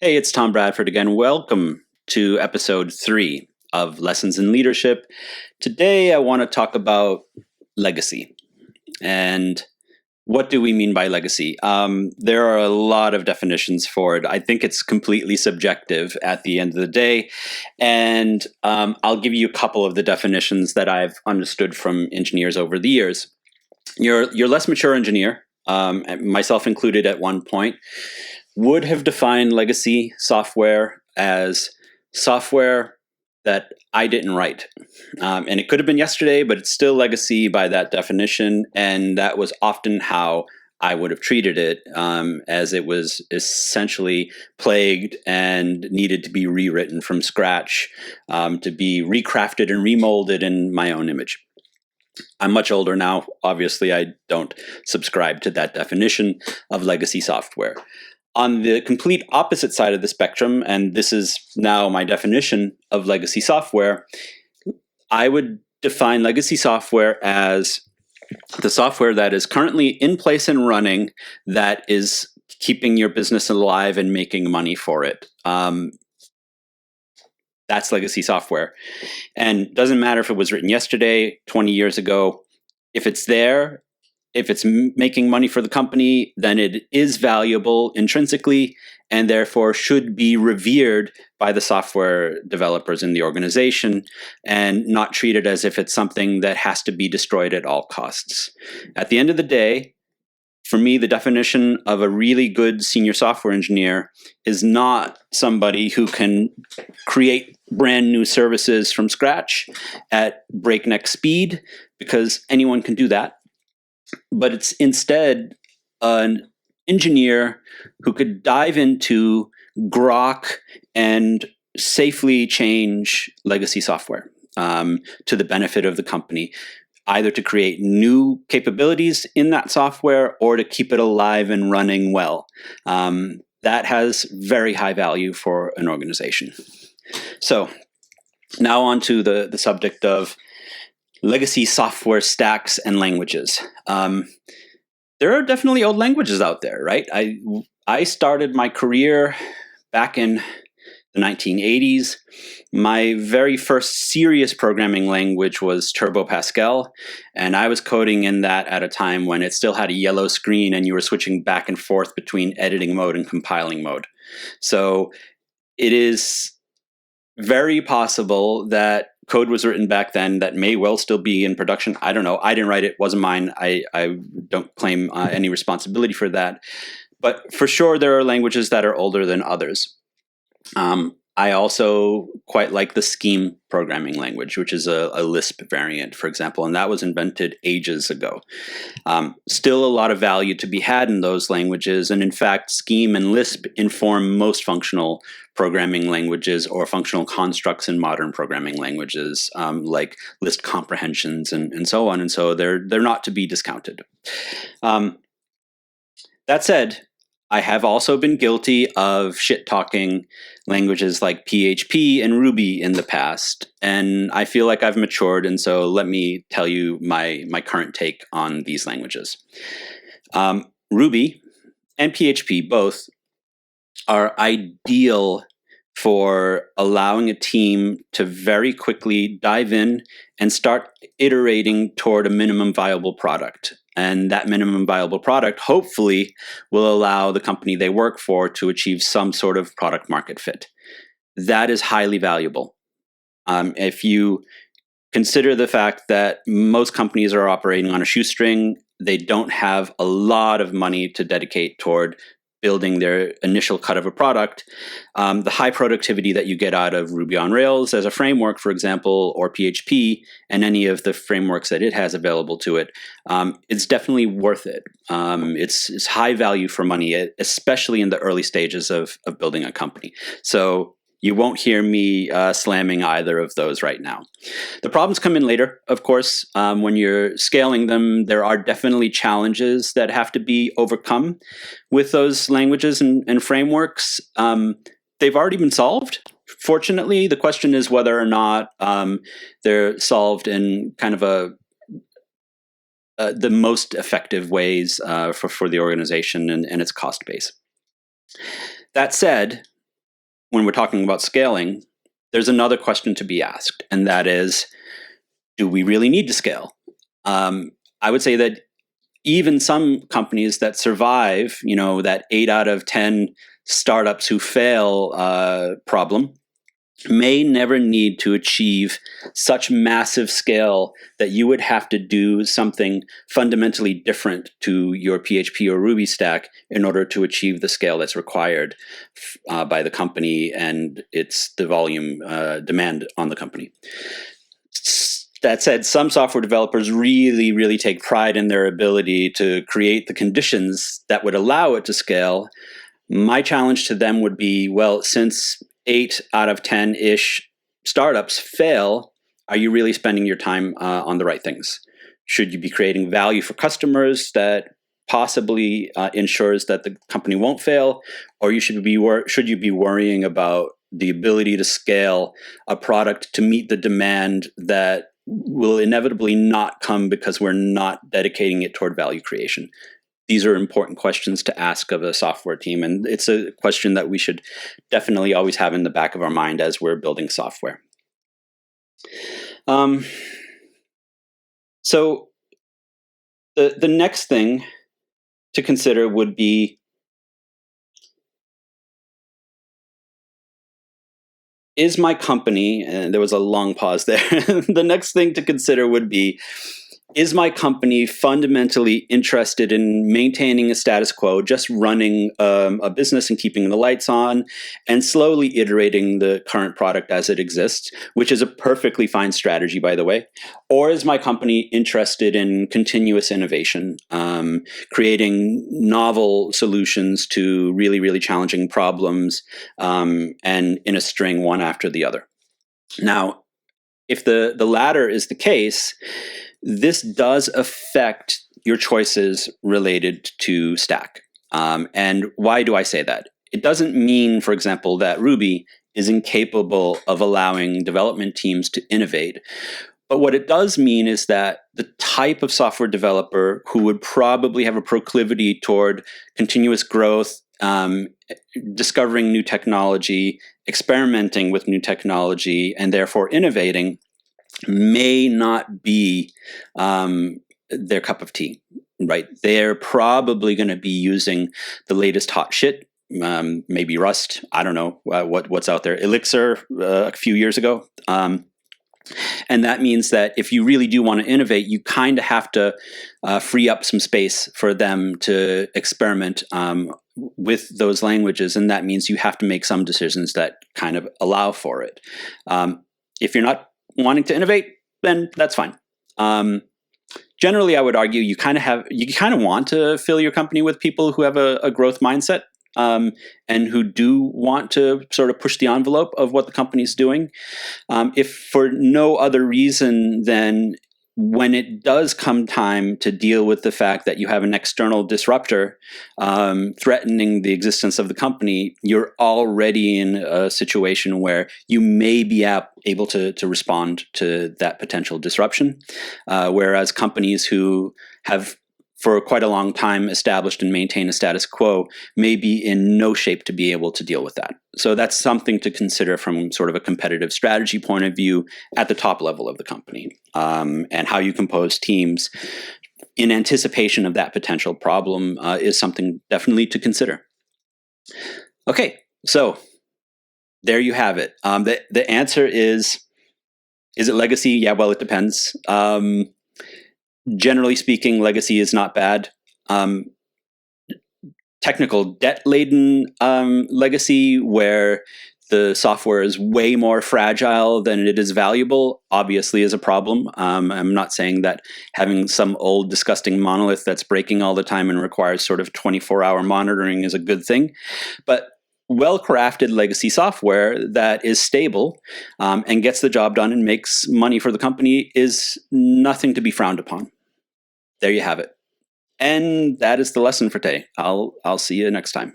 Hey, it's Tom Bradford again. Welcome to episode 3 of Lessons in Leadership. Today, I want to talk about legacy. And what do we mean by legacy? There are a lot of definitions for it. I think it's completely subjective at the end of the day. And I'll give you a couple of the definitions that I've understood from engineers over the years. Your less mature engineer, myself included at one point, would have defined legacy software as software that I didn't write. And it could have been yesterday, but it's still legacy by that definition. And that was often how I would have treated it, as it was essentially plagued and needed to be rewritten from scratch, to be recrafted and remolded in my own image. I'm much older now. Obviously, I don't subscribe to that definition of legacy software. On the complete opposite side of the spectrum, and this is now my definition of legacy software, I would define legacy software as the software that is currently in place and running that is keeping your business alive and making money for it. That's legacy software. And it doesn't matter if it was written yesterday, 20 years ago. If it's there, if it's making money for the company, then it is valuable intrinsically and therefore should be revered by the software developers in the organization and not treated as if it's something that has to be destroyed at all costs. At the end of the day, for me, the definition of a really good senior software engineer is not somebody who can create brand new services from scratch at breakneck speed, because anyone can do that. But it's instead an engineer who could dive into grok and safely change legacy software to the benefit of the company, either to create new capabilities in that software or to keep it alive and running well. That has very high value for an organization. So now on to the subject of legacy software stacks and languages. There are definitely old languages out there, right? I started my career back in the 1980s. My very first serious programming language was Turbo Pascal, and I was coding in that at a time when it still had a yellow screen and you were switching back and forth between editing mode and compiling mode. So it is very possible that code was written back then that may well still be in production. I don't know. I didn't write it. It wasn't mine. I don't claim any responsibility for that. But for sure, there are languages that are older than others. I also quite like the Scheme programming language, which is a Lisp variant, for example, and that was invented ages ago. Still a lot of value to be had in those languages, and in fact, Scheme and Lisp inform most functional programming languages or functional constructs in modern programming languages, like list comprehensions and so on, and so they're not to be discounted. That said, I have also been guilty of shit-talking languages like PHP and Ruby in the past, and I feel like I've matured, and so let me tell you my current take on these languages. Ruby and PHP both are ideal for allowing a team to very quickly dive in and start iterating toward a minimum viable product. And that minimum viable product, hopefully, will allow the company they work for to achieve some sort of product market fit. That is highly valuable. If you consider the fact that most companies are operating on a shoestring, they don't have a lot of money to dedicate toward building their initial cut of a product, the high productivity that you get out of Ruby on Rails as a framework, for example, or PHP, and any of the frameworks that it has available to it, it's definitely worth it. It's high value for money, especially in the early stages of building a company. So you won't hear me slamming either of those right now. The problems come in later, of course. When you're scaling them, there are definitely challenges that have to be overcome with those languages and frameworks. They've already been solved. Fortunately, the question is whether or not they're solved in kind of the most effective ways for the organization and its cost base. That said, when we're talking about scaling, there's another question to be asked, and that is, do we really need to scale? I would say that even some companies that survive, that 8 out of 10 startups who fail problem, may never need to achieve such massive scale that you would have to do something fundamentally different to your PHP or Ruby stack in order to achieve the scale that's required by the company and the volume demand on the company. That said, some software developers really, really take pride in their ability to create the conditions that would allow it to scale. My challenge to them would be, well, since 8 out of 10-ish startups fail, are you really spending your time on the right things? Should you be creating value for customers that possibly ensures that the company won't fail, or should you be worrying about the ability to scale a product to meet the demand that will inevitably not come because we're not dedicating it toward value creation? These are important questions to ask of a software team, and it's a question that we should definitely always have in the back of our mind as we're building software. So the next thing to consider would be, is my company, and there was a long pause there, the next thing to consider would be, is my company fundamentally interested in maintaining a status quo, just running a business and keeping the lights on and slowly iterating the current product as it exists, which is a perfectly fine strategy, by the way? Or is my company interested in continuous innovation, creating novel solutions to really, really challenging problems, and in a string, one after the other? Now, if the latter is the case, this does affect your choices related to stack. And why do I say that? It doesn't mean, for example, that Ruby is incapable of allowing development teams to innovate. But what it does mean is that the type of software developer who would probably have a proclivity toward continuous growth, discovering new technology, experimenting with new technology, and therefore innovating, may not be their cup of tea, right? They're probably going to be using the latest hot shit, maybe Rust, I don't know what's out there, Elixir a few years ago. And that means that if you really do want to innovate, you kind of have to free up some space for them to experiment with those languages. And that means you have to make some decisions that kind of allow for it. If you're not wanting to innovate, then that's fine. Generally, I would argue you kind of want to fill your company with people who have a growth mindset, and who do want to sort of push the envelope of what the company's doing. If for no other reason than when it does come time to deal with the fact that you have an external disruptor threatening the existence of the company, you're already in a situation where you may be able to respond to that potential disruption. Whereas companies who have for quite a long time established and maintain a status quo may be in no shape to be able to deal with that. So that's something to consider from sort of a competitive strategy point of view at the top level of the company, and how you compose teams in anticipation of that potential problem is something definitely to consider. Okay, so there you have it. The answer is it legacy? Yeah, well, it depends. Generally speaking, legacy is not bad. Technical debt-laden legacy, where the software is way more fragile than it is valuable, obviously is a problem. I'm not saying that having some old, disgusting monolith that's breaking all the time and requires sort of 24-hour monitoring is a good thing. But well-crafted legacy software that is stable and gets the job done and makes money for the company is nothing to be frowned upon. There you have it. And that is the lesson for today. I'll see you next time.